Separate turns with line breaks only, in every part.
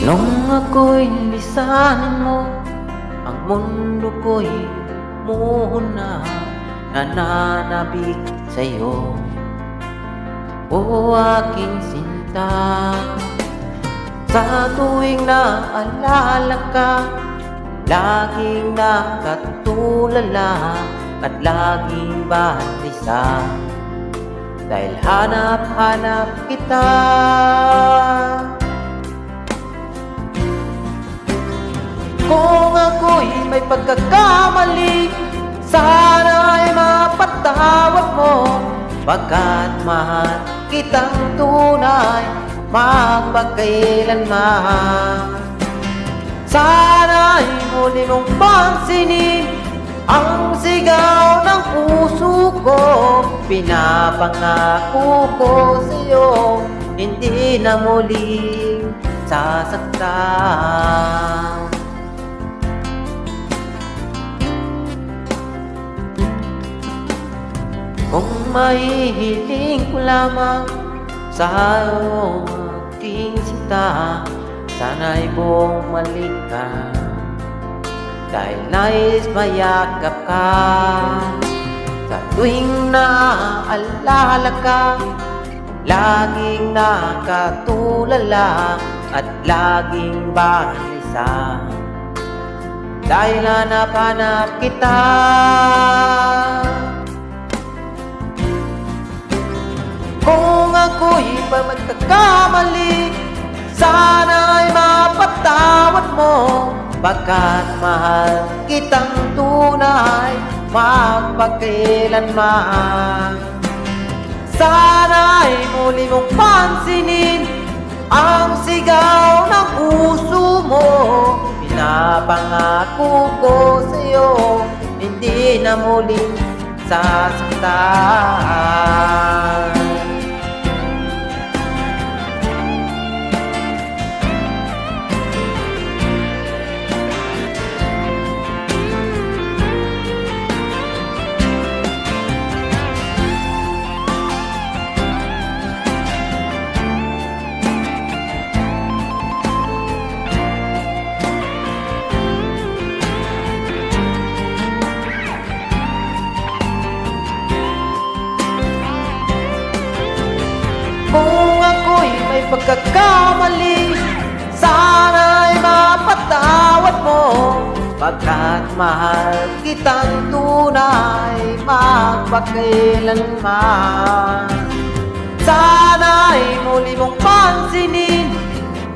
Nung ako'y lisanin mo, ang mundo ko'y muna nananabik sa'yo. O aking sinta, sa tuwing naalala ka, laging nakatulala at laging balisa, dahil hanap-hanap kita. Kung ako'y may pagkakamali, sana'y mapatawad mo, pagkat mahal kitang tunay magpakailanman. Sana'y muli mong pansinin ang sigaw ng puso ko, pinapangako ko sa'yo, hindi na muling sasaktan. Kung mahihiling ko lamang sa iyong aking sinta, sana'y bumalik ka, dahil nais mayakap ka. Sa tuwing naaalala ka, laging nakatulala at laging balisa, dahil hanap-hanap kita. Kung ako'y magkakamali, sana'y mapatawad mo, pagkat mahal kitang tunay magpakailanman. Sana'y muli mong pansinin ang sigaw ng puso mo, pinapangako ko sa'yo, hindi na muling sasaktan. Kung ako'y may pagkakamali, sana'y mapatawad mo, pagkat mahal kitang tunay magpakailanman. Sana'y muli mong pansinin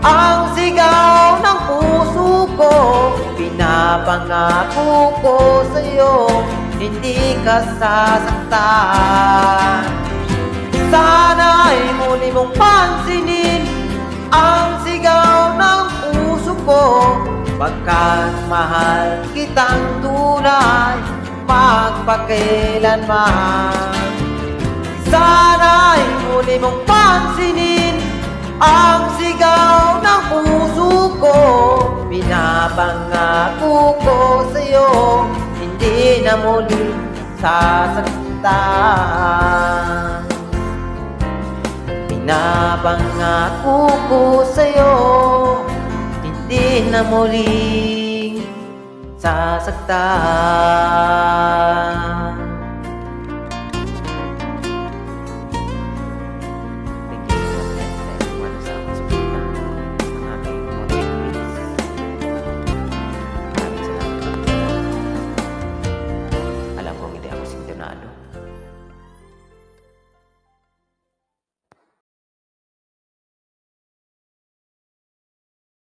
ang sigaw ng puso ko, pinapangako ko sa'yo, hindi ka sasaktan. Sana'y muli mong pansinin ang sigaw ng puso ko, pagkat mahal kitang tunay magpakailanman. Sana'y muli mong pansinin ang sigaw ng puso ko, pinapangako ko sa'yo, hindi na muli sasaktan. Pinapangako ko sa'yo, hindi na muling sasaktan.